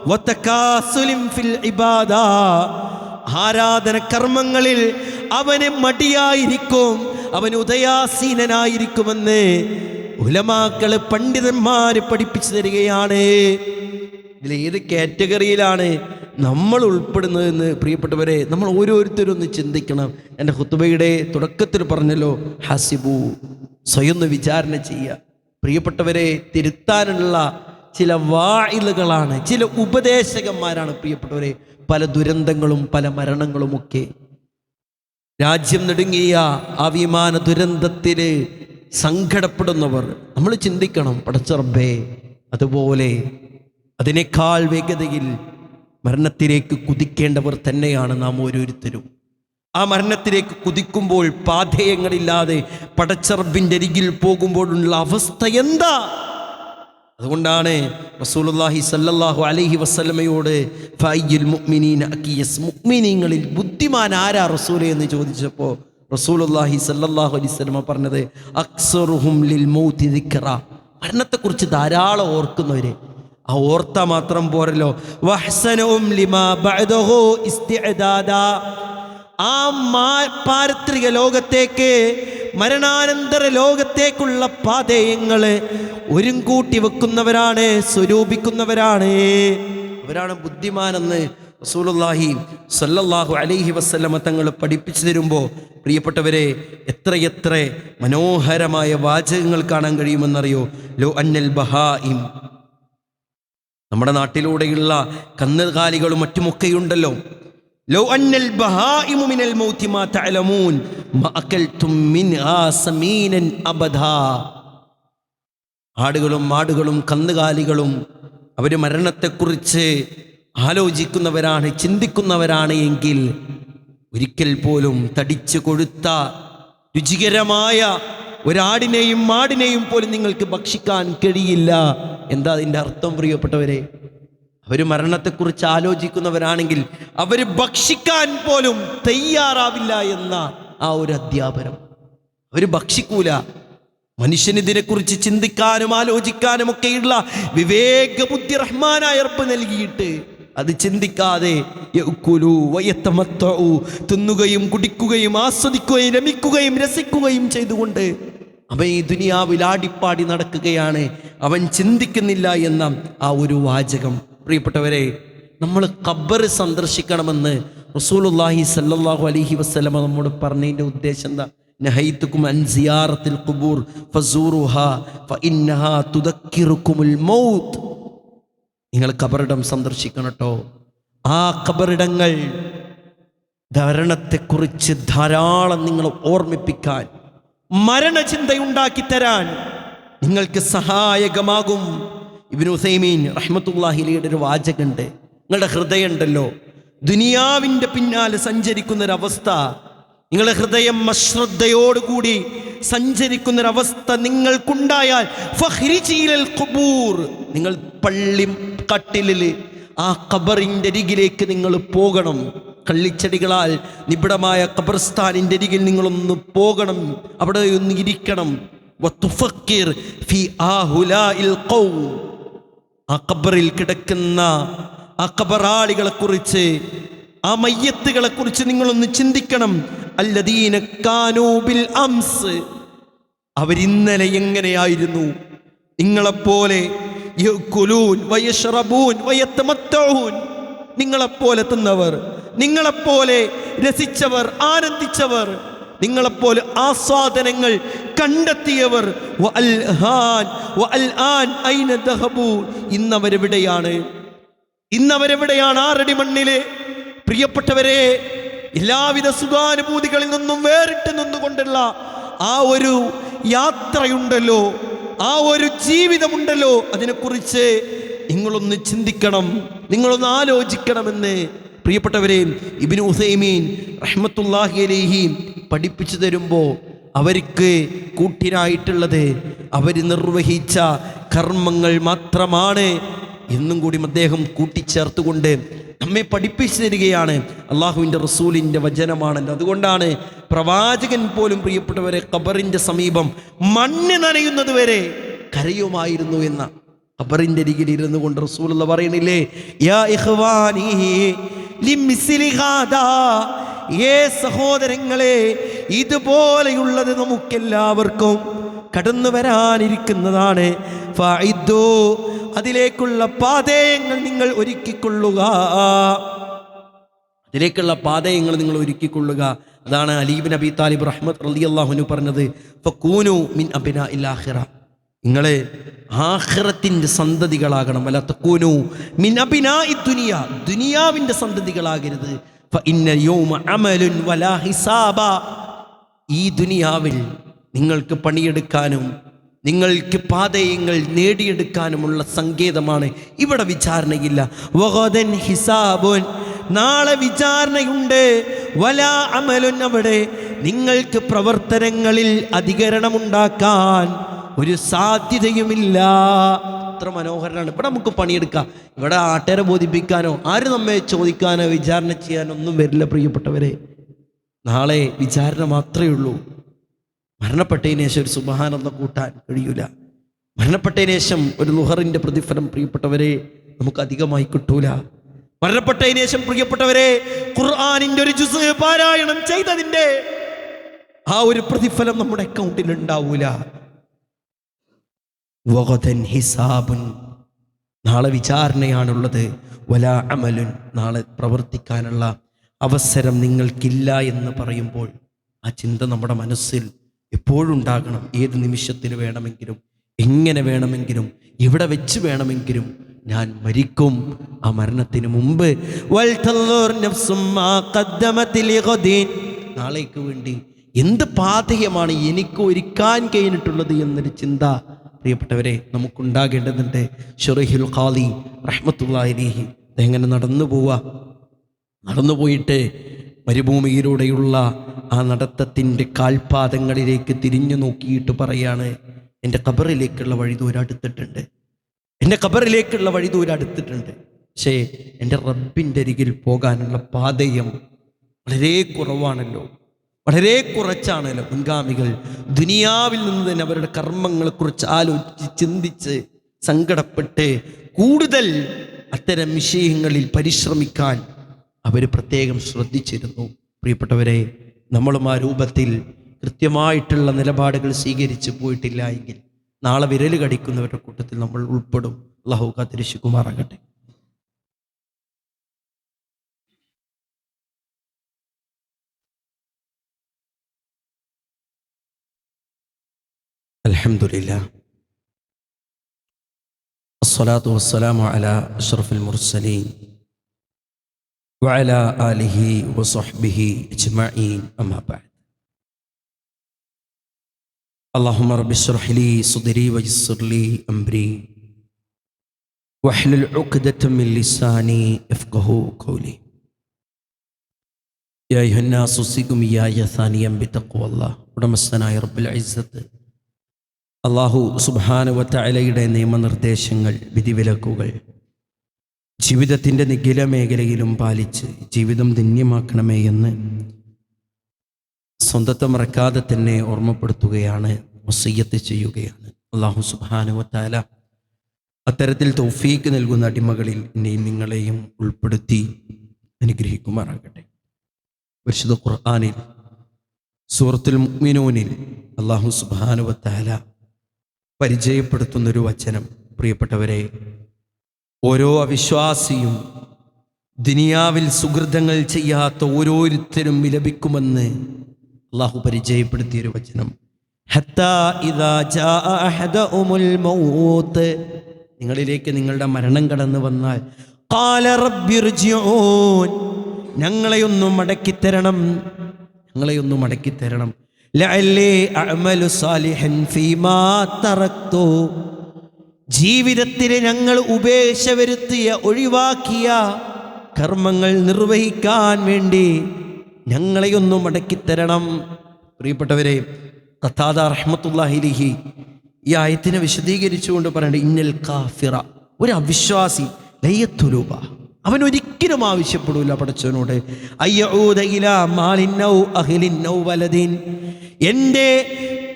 വതകാസുലിൻ ഫിൽ ഇബാദ, ആരാധന കർമ്മങ്ങളിൽ അവന് മടിയായിരിക്കും, അവൻ ഉദയാസീനനായിരിക്കുമെന്ന് ഉലമാക്കള് പണ്ഡിതന്മാര് പഠിപ്പിച്ചു തരികയാണ്. ഇതിലേത് കാറ്റഗറിയിലാണ് നമ്മൾ ഉൾപ്പെടുന്നതെന്ന് പ്രിയപ്പെട്ടവരെ നമ്മൾ ഓരോരുത്തരും ഒന്ന് ചിന്തിക്കണം. എൻ്റെ ഖുതുബയുടെ തുടക്കത്തിൽ പറഞ്ഞല്ലോ, ഹസിബു, സ്വയം ഒന്ന് വിചാരണ ചെയ്യുക. പ്രിയപ്പെട്ടവരെ, തിരുത്താനുള്ള ചില വായിലുകളാണ്, ചില ഉപദേശകന്മാരാണ് പ്രിയപ്പെട്ടവരെ പല ദുരന്തങ്ങളും പല മരണങ്ങളുമൊക്കെ. രാജ്യം നെടുങ്ങിയ ആ വിമാന ദുരന്തത്തിന് സങ്കടപ്പെടുന്നവർ നമ്മൾ ചിന്തിക്കണം, പടച്ച റബ്ബേ, അതുപോലെ അതിനേക്കാൾ വേഗതയിൽ മരണത്തിലേക്ക് കുതിക്കേണ്ടവർ തന്നെയാണ് നാം ഓരോരുത്തരും. ആ മരണത്തിലേക്ക് കുതിക്കുമ്പോൾ പാഥേയങ്ങളില്ലാതെ പടച്ചറബിൻ്റെ അരികിൽ പോകുമ്പോഴുള്ള അവസ്ഥ എന്താ? അതുകൊണ്ടാണ് റസൂലുള്ളാഹി സ്വല്ലല്ലാഹു അലൈഹി വസല്ലമയോട് ഫഅയ്യുൽ മുഅ്മിനീന അകിയസ്, മുഅ്മിനീങ്ങളിൽ ബുദ്ധിമാൻ ആരാ റസൂലേ എന്ന് ചോദിച്ചപ്പോൾ റസൂലുള്ളാഹി സ്വല്ലല്ലാഹു അലൈഹി വസല്ലമ പറഞ്ഞത് അക്സറുഹും ലിൽ മൗതി ദിക്റ, മരണത്തെക്കുറിച്ച് ധാരാളം ഓർക്കുന്നവര്. ആ ഓർത്താ മാത്രം പോരല്ലോ, വഹ്സനുഹും ലിമാ ബഅദഹു ഇസ്തിഅദാദാ, ആ പാരത്രിക ലോകത്തേക്ക്, മരണാനന്തര ലോകത്തേക്കുള്ള പാതേയങ്ങള് ഒരുങ്കൂട്ടി വെക്കുന്നവരാണ്, സ്വരൂപിക്കുന്നവരാണ്. അവരാണ് ബുദ്ധിമാനെന്ന് റസൂലുള്ളാഹി സ്വല്ലല്ലാഹു അലൈഹി വസല്ലമ തങ്ങൾ പഠിപ്പിച്ചു തരുമ്പോൾ പ്രിയപ്പെട്ടവരെ, എത്രയെത്ര മനോഹരമായ വാചകങ്ങൾ കാണാൻ കഴിയുമെന്നറിയോ? ലോ അന്നൽ ബഹായിം, നമ്മുടെ നാട്ടിലൂടെയുള്ള കന്നുകാലികളും മറ്റുമൊക്കെയുണ്ടല്ലോ. ലോ അന്നൽ ബഹായിമു മിനൽ മൗതി മാ തഅലമൂൻ മാ അകൽതും മിൻഹാ സമീനൻ അബദാ. ആടുകളും മാടുകളും കന്നുകാലികളും അവർ മരണത്തെക്കുറിച്ച് ആലോചിക്കുന്നവരാണ്, ചിന്തിക്കുന്നവരാണ് എങ്കിൽ ഒരിക്കൽ പോലും തടിച്ചു കൊഴുത്ത രുചികരമായ ഒരാടിനെയും മാടിനെയും പോലും നിങ്ങൾക്ക് ഭക്ഷിക്കാൻ കഴിയില്ല. എന്താ അതിൻ്റെ അർത്ഥം പ്രിയപ്പെട്ടവരെ? അവർ മരണത്തെക്കുറിച്ച് ആലോചിക്കുന്നവരാണെങ്കിൽ അവർ ഭക്ഷിക്കാൻ പോലും തയ്യാറാവില്ല എന്ന ആ ഒരു അധ്യാപനം. അവർ ഭക്ഷിക്കൂല. മനുഷ്യന് ഇതിനെക്കുറിച്ച് ചിന്തിക്കാനും ആലോചിക്കാനും ഒക്കെയുള്ള വിവേക ബുദ്ധി റഹ്മാനായ റബ്ബ് നൽകിയിട്ട് അത് ചിന്തിക്കാതെ തിന്നുകയും കുടിക്കുകയും ആസ്വദിക്കുകയും രമിക്കുകയും രസിക്കുകയും ചെയ്തുകൊണ്ട് അവൻ ഈ ദുനിയാവിൽ ആടിപ്പാടി നടക്കുകയാണ്, അവൻ ചിന്തിക്കുന്നില്ല എന്ന ആ ഒരു വാചകം. പ്രിയപ്പെട്ടവരെ, നമ്മൾ ഖബർ സന്ദർശിക്കണമെന്ന് റസൂലുള്ളാഹി സ്വല്ലല്ലാഹു അലൈഹി വസല്ലമ നമ്മോട് പറഞ്ഞതിൻ്റെ ഉദ്ദേശം എന്താ? നഹൈതുക്കും അൻ സിയാറത്തിൽ ഖുബൂർ ഫസൂറുഹാ ഫഇന്നഹാ തുദക്കിറുകുമുൽ മൗത്ത്. നിങ്ങൾ ഖബറിടം സന്ദർശിക്കണട്ടോ. ആ ഖബറിടങ്ങൾ മരണത്തെക്കുറിച്ച് ധാരാളം നിങ്ങളെ ഓർമ്മിപ്പിക്കാൻ, മരണചിന്തയുണ്ടാക്കി തരാൻ നിങ്ങൾക്ക് സഹായകമാകും. ഇബ്നു ഉസൈമീൻ റഹ്മത്തുള്ളാഹി അലൈഹിയുടെ ഒരു വാചകമുണ്ട്. നിങ്ങളുടെ ഹൃദയം ഉണ്ടല്ലോ, ദുനിയാവിൻ്റെ പിന്നാലെ സഞ്ചരിക്കുന്നൊരവസ്ഥ, നിങ്ങളുടെ ഹൃദയം അശ്രദ്ധയോടുകൂടി സഞ്ചരിക്കുന്നൊരവസ്ഥ നിങ്ങൾക്കുണ്ടായാൽ ഫഖ്രിജീലൽ ഖുബൂർ, നിങ്ങൾ പള്ളി കട്ടിലിൽ ആ ഖബറിൻ്റെ അരികിലേക്ക് നിങ്ങൾ പോകണം. കള്ളിച്ചെടികളാൽ നിബിഡമായ ഖബർസ്ഥാനിൻ്റെ അരികിൽ നിങ്ങളൊന്ന് പോകണം, അവിടെ ഒന്ന് ഇരിക്കണം. വതുഫക്കിർ ഫി ആഹുലാഇൽ ഖൗം, ആ ഖബറിൽ കിടക്കുന്ന ആ ഖബറാളികളെ കുറിച്ച്, ആ മയ്യത്തുകളെ കുറിച്ച് നിങ്ങളൊന്ന് ചിന്തിക്കണം. അല്ലദീന കാനൂ ബിൽ അംസ്, അവരിന്നലെ എങ്ങനെയായിരുന്നു? നിങ്ങളെപ്പോലെ യഅ്കുലൂൻ വയശ്റബൂൻ വയതമത്തഊൻ, നിങ്ങളെപ്പോലെ തിന്നവർ, നിങ്ങളെപ്പോലെ രസിച്ചവർ, ആനന്ദിച്ചവർ, നിങ്ങളെപ്പോലെ ആസ്വാദനങ്ങൾ കണ്ടെത്തിയവർ. ഐന ദഹബൂ, ഇന്നവരെവിടെയാണ്? ഇന്നവരെവിടെയാണ്? ആറടി മണ്ണില്. പ്രിയപ്പെട്ടവരെ, എല്ലാവിധ സുഖാനുഭൂതികളിൽ നിന്നും വേറിട്ട് നിന്നുകൊണ്ടുള്ള ആ ഒരു യാത്രയുണ്ടല്ലോ, ആ ഒരു ജീവിതമുണ്ടല്ലോ, അതിനെക്കുറിച്ച് നിങ്ങളൊന്ന് ചിന്തിക്കണം, നിങ്ങളൊന്ന് ആലോചിക്കണമെന്ന് പ്രിയപ്പെട്ടവരെ ഇബ്നു ഉസൈമീൻ റഹ്മത്തുള്ളാഹി അലൈഹി പഠിപ്പിച്ചു തരുമ്പോൾ അവർക്ക് കൂട്ടിനായിട്ടുള്ളത് അവർ നിർവഹിച്ച കർമ്മങ്ങൾ മാത്രമാണ് എന്നും കൂടി അദ്ദേഹം കൂട്ടിച്ചേർത്തുകൊണ്ട് നമ്മെ പഠിപ്പിച്ചു തരികയാണ്. അള്ളാഹുവിൻ്റെ റസൂലിൻ്റെ വചനമാണല്ലോ. അതുകൊണ്ടാണ് പ്രവാചകൻ പോലും പ്രിയപ്പെട്ടവരെ ഖബറിൻ്റെ സമീപം മണ്ണ് നനയുന്നത് വരെ കരയുമായിരുന്നു എന്ന. ഖബറിൻ്റെ അരികിൽ ഇരുന്നു കൊണ്ട് റസൂലുള്ള പറയണില്ലേ, യാ ഇഖ്വാനി ലിമിസ്ലി ഹാദാ, ഏ സഹോദരങ്ങളെ, ഇതുപോലെയുള്ളത് നമുക്കെല്ലാവർക്കും കടന്നു വരാനിരിക്കുന്നതാണ്. ഫഇദ്ദു, അതിലേക്കുള്ള പാതയങ്ങൾ നിങ്ങൾ ഒരുക്കിക്കൊള്ളുക, അതിലേക്കുള്ള പാതയങ്ങൾ നിങ്ങൾ ഒരുക്കിക്കൊള്ളുക. അതാണ് അലി ഇബ്നു അബീ താലിബ് റളിയല്ലാഹു അൻഹു പറഞ്ഞത്, ഫകൂനു മിൻ അബ്നാഇൽ ആഖിറ, നിങ്ങൾ ആഖിറത്തിൻ്റെ സന്തതികളാകണം. വല തകൂനു മിൻ അബ്നാഇ ദുനിയ, ദുനിയാവിൻ്റെ സന്തതികളാകരുത്. ഫഇന്ന യൗമ അമലുൻ വലാ ഹിസാബ, ഈ ദുനിയാവിൽ നിങ്ങൾക്ക് പണിയെടുക്കാനും നിങ്ങൾക്ക് പാതയങ്ങൾ നേടിയെടുക്കാനുമുള്ള സങ്കേതമാണ്, ഇവിടെ വിചാരണയില്ല. വഗദൻ ഹിസാബുൻ നാളെ വിചാരണയുണ്ട്. വലാ അമലുൻ, അവിടെ നിങ്ങൾക്ക് പ്രവർത്തനങ്ങളിൽ അധികരണമുണ്ടാക്കാൻ ഒരു സാധ്യതയുമില്ല. അത്ര മനോഹരനാണ്. ഇവിടെ നമുക്ക് പണിയെടുക്കാം. ഇവിടെ ആട്ടേരെ ബോധിപ്പിക്കാനോ ആരും നമ്മെ ചോദിക്കാനോ വിചാരണ ചെയ്യാനോ ഒന്നും വരില്ല പ്രിയപ്പെട്ടവരെ. നാളെ വിചാരണ മാത്രമേ ഉള്ളൂ. മരണപ്പെട്ടതിന് ശേഷം ഒരു സുബ്ഹാനല്ലാഹ് കൂട്ടാൻ കഴിയൂല. മരണപ്പെട്ടതിന് ശേഷം ഒരു ളുഹറിൻ്റെ പ്രതിഫലം പ്രിയപ്പെട്ടവരെ നമുക്ക് അധികമായി കിട്ടൂല. മരണപ്പെട്ടതിന് ശേഷം പ്രിയപ്പെട്ടവരെ ഖുർആനിൻ്റെ ഒരു ജുസ് പാരായണം ചെയ്തതിൻ്റെ ആ ഒരു പ്രതിഫലം നമ്മുടെ അക്കൗണ്ടിൽ ഉണ്ടാവൂല. വഗദൻ ഹിസാബുൻ, നാളെ വിചാരണയാണുള്ളത്. വലാ അമലുൻ, നാളെ പ്രവർത്തിക്കാനുള്ള അവസരം നിങ്ങൾക്കില്ല എന്ന് പറയുമ്പോൾ ആ ചിന്ത നമ്മുടെ മനസ്സിൽ എപ്പോഴും ഉണ്ടാകണം. ഏത് നിമിഷത്തിന് വേണമെങ്കിലും, എങ്ങനെ വേണമെങ്കിലും, എവിടെ വെച്ച് വേണമെങ്കിലും ഞാൻ മരിക്കും. ആ മരണത്തിന് മുമ്പ് നാളേക്ക് വേണ്ടി എന്ത് പാതയമാണ് എനിക്ക് ഒരുക്കാൻ കഴിഞ്ഞിട്ടുള്ളത് എന്നൊരു ചിന്ത പ്രിയപ്പെട്ടവരെ നമുക്കുണ്ടാകേണ്ടതുണ്ട്. ഷുറൈഹുൽ ഖാദി റഹ്മത്തുള്ളാഹി അലൈഹി എങ്ങനെ നടന്നു പോയിട്ട് മരുഭൂമിയിലൂടെയുള്ള ആ നടത്തത്തിൻ്റെ കാൽപാദങ്ങളിലേക്ക് തിരിഞ്ഞു നോക്കിയിട്ട് പറയാണ്, എൻ്റെ ഖബറിലേക്കുള്ള വഴിദൂരം അടുത്തിട്ടുണ്ട്, എൻ്റെ ഖബറിലേക്കുള്ള വഴിദൂരം അടുത്തിട്ടുണ്ട്. പക്ഷേ എൻ്റെ റബ്ബിൻ്റെ അരികിൽ പോകാനുള്ള പാതയം വളരെ കുറവാണല്ലോ, വളരെ കുറച്ചാണല്ലോ. മുൻഗാമികൾ ദുനിയാവിൽ നിന്ന് തന്നെ അവരുടെ കർമ്മങ്ങളെക്കുറിച്ച് ആലോചിച്ച് ചിന്തിച്ച് സങ്കടപ്പെട്ട് കൂടുതൽ അത്തരം വിഷയങ്ങളിൽ പരിശ്രമിക്കാൻ അവർ പ്രത്യേകം ശ്രദ്ധിച്ചിരുന്നു. പ്രിയപ്പെട്ടവരെ, നമ്മളും ആ രൂപത്തിൽ കൃത്യമായിട്ടുള്ള നിലപാടുകൾ സ്വീകരിച്ച് പോയിട്ടില്ല എങ്കിൽ നാളെ വിരൽ കടിക്കുന്നവരുടെ കൂട്ടത്തിൽ നമ്മൾ ഉൾപ്പെടും. അല്ലാഹു കാത്തിരക്ഷിക്കുമാറാകട്ടെ. അൽഹംദുലില്ലാഹ്, അസ്സലാത്തു വസ്സലാമു അലാ അഷ്റഫിൽ മുർസലീൻ വഅലാ ആലിഹി വസഹ്ബിഹി അജ്മഈൻ, അമ്മാ ബഅദ്. അല്ലാഹുമ്മ റബ്ബി ഇശ്റഹ് ലി സദ്രി വയസ്സിർ ലി അംരി വഹ്ലുൽ ഉഖ്ദത മിൻ ലിസാനി യഫ്ഖഹു ഖൗലി. യാ അയ്യുഹന്നാസു ഉസികും ഇയ്യായ സാനിയം ബിത്തഖ്വല്ലാഹ്. ഉടമസ്ഥനായ റബ്ബുൽ ഇസ്സത്ത് അല്ലാഹു സുബ്ഹാനഹു വ തആലയുടെ നിയമനിർദ്ദേശങ്ങൾ, വിധിവിലക്കുകൾ ജീവിതത്തിൻ്റെ നിഖില മേഖലയിലും പാലിച്ച് ജീവിതം ധന്യമാക്കണമേ എന്ന് സ്വന്തത്തെ മറക്കാതെ തന്നെ ഓർമ്മപ്പെടുത്തുകയാണ്, വസിയ്യത്ത് ചെയ്യുകയാണ്. അല്ലാഹു സുബ്ഹാനഹു വ തആല അത്തരത്തിൽ തൗഫീക്ക് നൽകുന്ന അടിമകളിൽ എന്നെയും നിങ്ങളെയും ഉൾപ്പെടുത്തി അനുഗ്രഹിക്കുമാറാകട്ടെ. പരിശുദ്ധ ഖുർആനിൽ സൂറത്തുൽ മുഅ്മിനൂനിൽ അല്ലാഹു സുബ്ഹാനഹു വ തആല പരിചയപ്പെടുത്തുന്നൊരു വചനം, പ്രിയപ്പെട്ടവരെ, ഓരോ അവിശ്വാസിയും ദുനിയാവിൽ സുഹൃതങ്ങൾ ചെയ്യാത്ത ഓരോരുത്തരും വിലപിക്കുമെന്ന് അല്ലാഹു പരിചയപ്പെടുത്തിയൊരു വചനം. ഹത്താ ഇദാ ജാഅ അഹദഉമുൽ മൗത്ത്, നിങ്ങളിലേക്ക് നിങ്ങളുടെ മരണം കടന്നു വന്നാൽ ഖാല റബ്ബിർജിഊൻ, ഞങ്ങളെയൊന്നും മടക്കിത്തരണം, ലഅല്ലി അഅമലു സാലിഹൻ ഫീമാ തറക്തു, ജീവിതത്തിൽ ഞങ്ങൾ ഉപേക്ഷ വരുത്തിയ ഒഴിവാക്കിയ കർമ്മങ്ങൾ നിർവഹിക്കാൻ വേണ്ടി ഞങ്ങളെയൊന്നും മടക്കിത്തരണം. പ്രിയപ്പെട്ടവരെ, ഖതാദ റഹ്മത്തുള്ളാഹി അലൈഹി ഈ ആയത്തിനെ വിശദീകരിച്ചുകൊണ്ട് പറയുന്നത്, ഇന്നൽ കാഫിറ, ഒരു അവിശ്വാസി, ലയ്യത്തുലൂബ, അവൻ ഒരിക്കലും ആവശ്യപ്പെടൂല പടച്ചവനോട്, അയ്യഊദ ഇലാ മാലിൻ ഔ അഹ്ലിൻ ഔ വലദിൻ, എൻ്റെ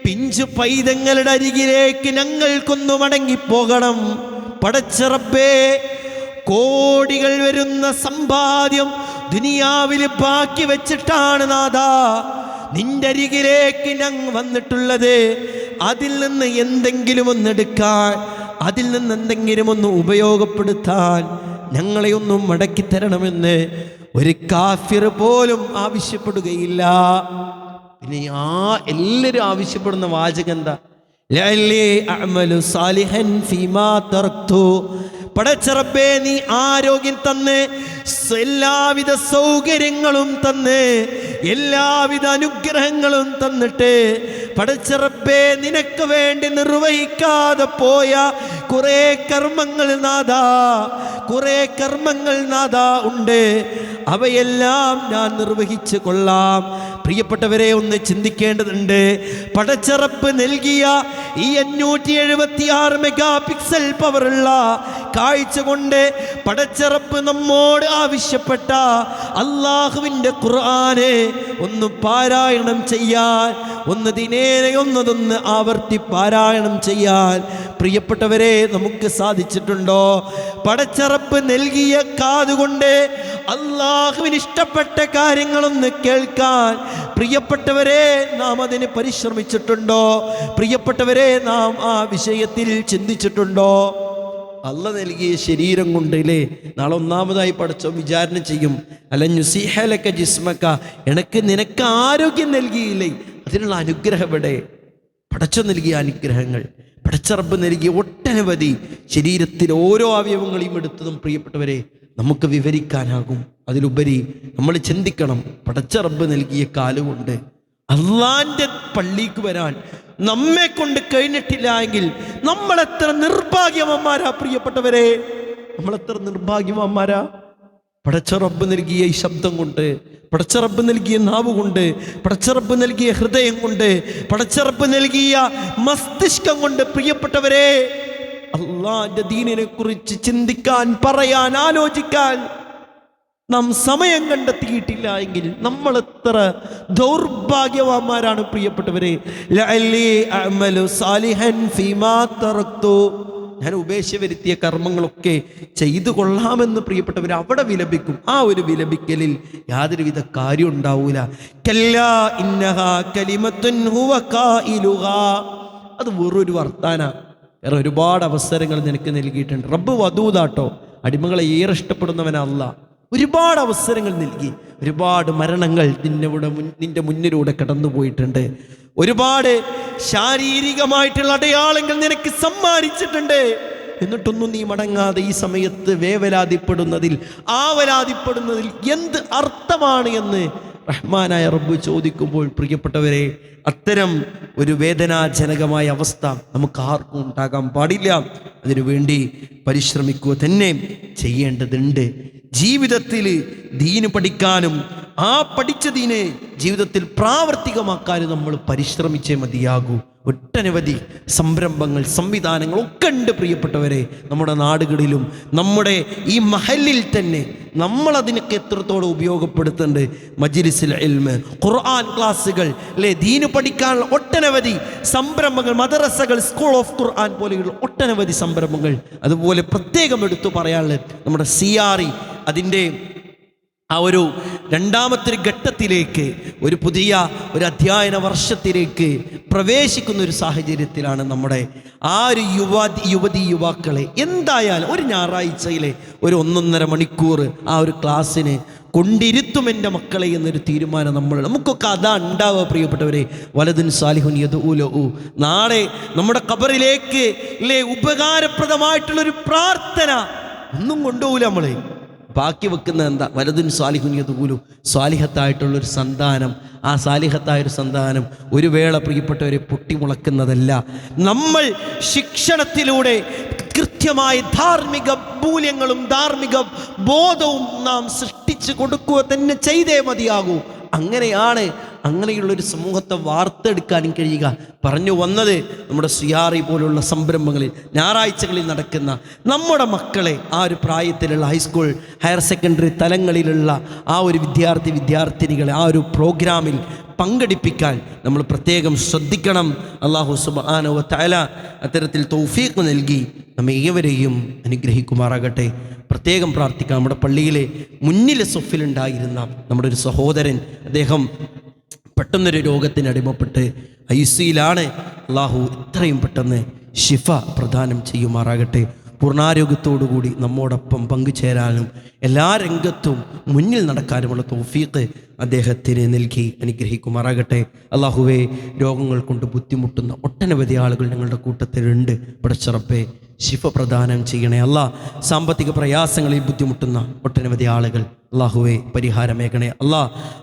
പിഞ്ചു പൈതങ്ങളുടെ അരികിലേക്ക് ഞങ്ങൾക്കൊന്നു മടങ്ങിപ്പോകണം. പടച്ച റബ്ബേ, കോടികൾ വരുന്ന സമ്പാദ്യം ദുനിയാവിൽ ബാക്കി വെച്ചിട്ടാണ് നാഥാ നിന്റെ അരികിലേക്ക് ഞങ്ങൾ വന്നിട്ടുള്ളത്. അതിൽ നിന്ന് എന്തെങ്കിലും ഒന്നെടുക്കാൻ, അതിൽ നിന്ന് എന്തെങ്കിലും ഒന്ന് ഉപയോഗപ്പെടുത്താൻ ഞങ്ങളെ ഒന്നും മടക്കിത്തരണമെന്ന് ഒരു കാഫിർ പോലും ആവശ്യപ്പെടുകയില്ല. പിന്നെ എല്ലാവരും ആവശ്യപ്പെടുന്ന വാചകം എന്താ? ലഅല്ലി അഅമലു സാലിഹൻ ഫീമാ തറക്തു, പടച്ച റബ്ബേ, നീ ആരോഗ്യം തന്ന്, എല്ലാവിധ സൗകര്യങ്ങളും തന്ന്, എല്ലാവിധ അനുഗ്രഹങ്ങളും തന്നിട്ട് പടച്ച റബ്ബേ നിനക്ക് വേണ്ടി നിർവഹിക്കാതെ പോയ കുറേ കർമ്മങ്ങൾ നാദാ ഉണ്ട്. അവയെല്ലാം ഞാൻ നിർവഹിച്ചു കൊള്ളാം. പ്രിയപ്പെട്ടവരെ, ഒന്ന് ചിന്തിക്കേണ്ടതുണ്ട്. പടച്ച റബ്ബ് നൽകിയ ഈ 576 മെഗാ പിക്സൽ പവറുള്ള കാഴ്ച കൊണ്ട് പടച്ച റബ്ബ് നമ്മോട് ആവശ്യപ്പെട്ട അള്ളാഹുവിൻ്റെ ഖുർആനെ ഒന്ന് പാരായണം ചെയ്യാൻ, ഒന്ന് ദിനേന ഒന്നതൊന്ന് ആവർത്തി പാരായണം ചെയ്യാൻ പ്രിയപ്പെട്ടവരെ നമുക്ക് സാധിച്ചിട്ടുണ്ടോ? പടച്ച റബ്ബ് നൽകിയ കാതുകൊണ്ട് അള്ളാഹുവിന് ഇഷ്ടപ്പെട്ട കാര്യങ്ങളൊന്ന് കേൾക്കാൻ പ്രിയപ്പെട്ടവരെ നാം അതിന് പരിശ്രമിച്ചിട്ടുണ്ടോ? പ്രിയപ്പെട്ടവരെ, നാം ആ വിഷയത്തിൽ ചിന്തിച്ചിട്ടുണ്ടോ? അള്ള നൽകിയ ശരീരം കൊണ്ടല്ലേ നാളെ ഒന്നാമതായി പടച്ചോ വിചാരണ ചെയ്യും. അലഞ്ഞുസിഹലക ജിസ്മക, നിനക്ക് ആരോഗ്യം നൽകിയില്ലേ, അതിനുള്ള അനുഗ്രഹം എവിടെ? പടച്ചോ നൽകിയ അനുഗ്രഹങ്ങൾ, പടച്ച റബ്ബ് നൽകിയ ഒട്ടനവധി ശരീരത്തിൽ ഓരോ അവയവങ്ങളെയും എടുത്തതും പ്രിയപ്പെട്ടവരെ നമുക്ക് വിവരിക്കാനാകും. അതിലുപരി നമ്മൾ ചിന്തിക്കണം, പടച്ച റബ്ബ് നൽകിയ കാലുകൊണ്ട് അള്ളാന്റെ പള്ളിക്ക് വരാൻ നമ്മെ കൊണ്ട് കഴിഞ്ഞിട്ടില്ല എങ്കിൽ നമ്മൾ എത്ര നിർഭാഗ്യവാന്മാരാ പ്രിയപ്പെട്ടവരെ, നമ്മളെത്ര നിർഭാഗ്യവാന്മാരാ. പടച്ച റബ്ബ് നൽകിയ ഈ ശബ്ദം കൊണ്ട്, പടച്ച റബ്ബ് നൽകിയ നാവ് കൊണ്ട്, പടച്ച റബ്ബ് നൽകിയ ഹൃദയം കൊണ്ട്, പടച്ച റബ്ബ് നൽകിയ മസ്തിഷ്കം കൊണ്ട് പ്രിയപ്പെട്ടവരെ അള്ളാന്റെ ദീനിനെ കുറിച്ച് ചിന്തിക്കാൻ, പറയാൻ, ആലോചിക്കാൻ നാം സമയം കണ്ടെത്തിയിട്ടില്ല എങ്കിൽ നമ്മൾ എത്ര ദൗർഭാഗ്യവാന്മാരാണ് പ്രിയപ്പെട്ടവരെ. ഞാൻ ഉപേക്ഷ വരുത്തിയ കർമ്മങ്ങളൊക്കെ ചെയ്തു കൊള്ളാമെന്ന് പ്രിയപ്പെട്ടവർ അവിടെ വിലപിക്കും. ആ ഒരു വിലപിക്കലിൽ യാതൊരുവിധ കാര്യം ഉണ്ടാവൂല. അത് വെറൊരു വർത്താന. വേറെ ഒരുപാട് അവസരങ്ങൾ നിനക്ക് നൽകിയിട്ടുണ്ട്. റബ്ബ് വദൂദാട്ടോ, അടിമകളെ ഏറെ ഇഷ്ടപ്പെടുന്നവനാ അല്ലാഹ്. ഒരുപാട് അവസരങ്ങൾ നൽകി, ഒരുപാട് മരണങ്ങൾ നിന്റെ മുന്നിലൂടെ കടന്നു പോയിട്ടുണ്ട്, ഒരുപാട് ശാരീരികമായിട്ടുള്ള അടയാളങ്ങൾ നിനക്ക് സമ്മാനിച്ചിട്ടുണ്ട്. എന്നിട്ടൊന്നും നീ മടങ്ങാതെ ഈ സമയത്ത് വേവലാതിപ്പെടുന്നതിൽ, ആവലാതിപ്പെടുന്നതിൽ എന്ത് അർത്ഥമാണ് എന്ന് റഹ്മാനായ റബ്ബ് ചോദിക്കുമ്പോൾ പ്രിയപ്പെട്ടവരെ, അത്തരം ഒരു വേദനാജനകമായ അവസ്ഥ നമുക്ക് ആർക്കും ഉണ്ടാകാൻ പാടില്ല. അതിനുവേണ്ടി പരിശ്രമിക്കുക തന്നെ ചെയ്യേണ്ടതുണ്ട്. ജീവിതത്തിൽ ദീന് പഠിക്കാനും ആ പഠിച്ച ദീനെ ജീവിതത്തിൽ പ്രാവർത്തികമാക്കാനും നമ്മൾ പരിശ്രമിച്ചേ മതിയാകൂ. ഒട്ടനവധി സംരംഭങ്ങൾ, സംവിധാനങ്ങൾ ഒക്കെ ഉണ്ട് പ്രിയപ്പെട്ടവരെ നമ്മുടെ നാടുകളിലും നമ്മുടെ ഈ മഹലിൽ തന്നെ. നമ്മളതിനൊക്കെ എത്രത്തോളം ഉപയോഗപ്പെടുത്തുന്നുണ്ട്. മജ്ലിസുൽ ഇൽമ്, ഖുർആൻ ക്ലാസ്സുകൾ, അല്ലേ, ദീന് പഠിക്കാനുള്ള ഒട്ടനവധി സംരംഭങ്ങൾ, മദ്രസകൾ, സ്കൂൾ ഓഫ് ഖുർആൻ പോലെയുള്ള ഒട്ടനവധി സംരംഭങ്ങൾ. അതുപോലെ പ്രത്യേകം എടുത്തു പറയാനുള്ളത് നമ്മുടെ CRE, അതിൻ്റെ ആ ഒരു രണ്ടാമത്തെ ഘട്ടത്തിലേക്ക്, ഒരു പുതിയ ഒരു അധ്യയന വർഷത്തിലേക്ക് പ്രവേശിക്കുന്ന ഒരു സാഹചര്യത്തിലാണ് നമ്മുടെ ആ ഒരു യുവാക്കളെ എന്തായാലും ഒരു ഞായറാഴ്ചയിലെ ഒരു 1.5 മണിക്കൂർ ആ ഒരു ക്ലാസ്സിന് കൊണ്ടിരുത്തും എൻ്റെ മക്കളെ എന്നൊരു തീരുമാനം നമുക്കൊക്കെ അതാ ഉണ്ടാവുക പ്രിയപ്പെട്ടവരെ. വലതുൻ സാലിഹുൻ യദ്ഉലഹു, നാളെ നമ്മുടെ ഖബറിലേക്ക് അല്ലേ ഉപകാരപ്രദമായിട്ടുള്ളൊരു പ്രാർത്ഥന ഒന്നും കൊണ്ടുപോകില്ല. നമ്മളെ ബാക്കി വെക്കുന്ന എന്താ? വലതുൻ സാലിഹുൻ യദ്ഉലു, സാലിഹത്തായിട്ടുള്ളൊരു സന്താനം. ആ സാലിഹത്തായൊരു സന്താനം ഒരു വേള പ്രിയപ്പെട്ടവരെ പൊട്ടിമുളക്കുന്നതല്ല. നമ്മൾ ശിക്ഷണത്തിലൂടെ കൃത്യമായ ധാർമ്മിക മൂല്യങ്ങളും ധാർമ്മിക ബോധവും നാം സൃഷ്ടിച്ചു കൊടുക്കുക തന്നെ ചെയ്തേ മതിയാകൂ. അങ്ങനെയുള്ളൊരു സമൂഹത്തെ വാർത്തെടുക്കാനും കഴിയുക. പറഞ്ഞു വന്നത് നമ്മുടെ CRE പോലുള്ള സംരംഭങ്ങളിൽ ഞായറാഴ്ചകളിൽ നടക്കുന്ന നമ്മുടെ മക്കളെ ആ ഒരു പ്രായത്തിലുള്ള ഹൈസ്കൂൾ, ഹയർ സെക്കൻഡറി തലങ്ങളിലുള്ള ആ ഒരു വിദ്യാർത്ഥിനികളെ ആ ഒരു പ്രോഗ്രാമിൽ പങ്കെടുപ്പിക്കാൻ നമ്മൾ പ്രത്യേകം ശ്രദ്ധിക്കണം. അല്ലാഹു സുബ്ഹാനഹു വ തആല അത്തരത്തിൽ തൗഫീഖ് നൽകി നമ്മെ ഏവരെയും അനുഗ്രഹിക്കുമാറാകട്ടെ. പ്രത്യേകം പ്രാർത്ഥിക്കാം. നമ്മുടെ പള്ളിയിലെ മുന്നിലെ സൊഫിലുണ്ടായിരുന്ന നമ്മുടെ ഒരു സഹോദരൻ, അദ്ദേഹം പെട്ടെന്നൊരു രോഗത്തിന് അടിമപ്പെട്ട് ICUയിലാണ്. അല്ലാഹു എത്രയും പെട്ടെന്ന് ശിഫ പ്രദാനം ചെയ്യുമാറാകട്ടെ. പൂർണ്ണാരോഗ്യത്തോടുകൂടി നമ്മോടൊപ്പം പങ്കുചേരാനും എല്ലാ രംഗത്തും മുന്നിൽ നടക്കാനുമുള്ള തൗഫീഖ് അദ്ദേഹത്തിന് നൽകി അനുഗ്രഹിക്കുമാറാകട്ടെ. അല്ലാഹുവേ, രോഗങ്ങൾ കൊണ്ട് ബുദ്ധിമുട്ടുന്ന ഒട്ടനവധി ആളുകൾ ഞങ്ങളുടെ കൂട്ടത്തിലുണ്ട്. പടച്ച റബ്ബേ, ശിഫ പ്രദാനം ചെയ്യണേ. സാമ്പത്തിക പ്രയാസങ്ങളിൽ ബുദ്ധിമുട്ടുന്ന ഒട്ടനവധി ആളുകൾ അല്ലാഹുവേ പരിഹാരമേകണേ.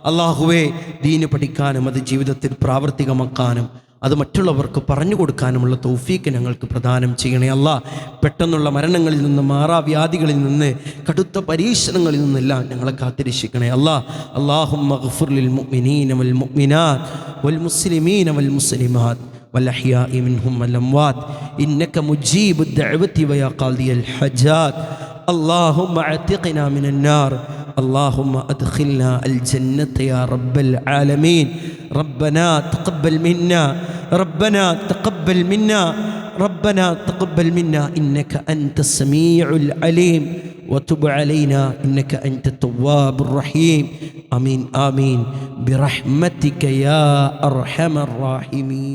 അല്ലാഹുവേ, ദീന് പഠിക്കാനും അത് ജീവിതത്തിൽ പ്രാവർത്തികമാക്കാനും അത് മറ്റുള്ളവർക്ക് പറഞ്ഞു കൊടുക്കാനുമുള്ള തൗഫീക്ക് ഞങ്ങൾക്ക് പ്രദാനം ചെയ്യണേ അല്ലാ. പെട്ടെന്നുള്ള മരണങ്ങളിൽ നിന്ന്, മാറാവ്യാധികളിൽ നിന്ന്, കടുത്ത പരീക്ഷണങ്ങളിൽ നിന്നെല്ലാം ഞങ്ങളെ കാത്തിരക്ഷിക്കണേ അല്ലാ. അല്ലാഹുമ്മ ഗ്ഫിർ ലിൽ മുഅ്മിനീന വൽ മുഅ്മിനാത്ത് വൽ മുസ്ലിമീന വൽ മുസ്ലിമാത്ത് والأحياء منهم والأموات إنك مجيب الدعوة ويا قاضي الحاجات. اللهم اعتقنا من النار، اللهم أدخلنا الجنة يا رب العالمين. ربنا تقبل منا، ربنا تقبل منا، ربنا تقبل منا إنك أنت السميع العليم، وتب علينا إنك أنت التواب الرحيم. آمين آمين برحمتك يا أرحم الراحمين.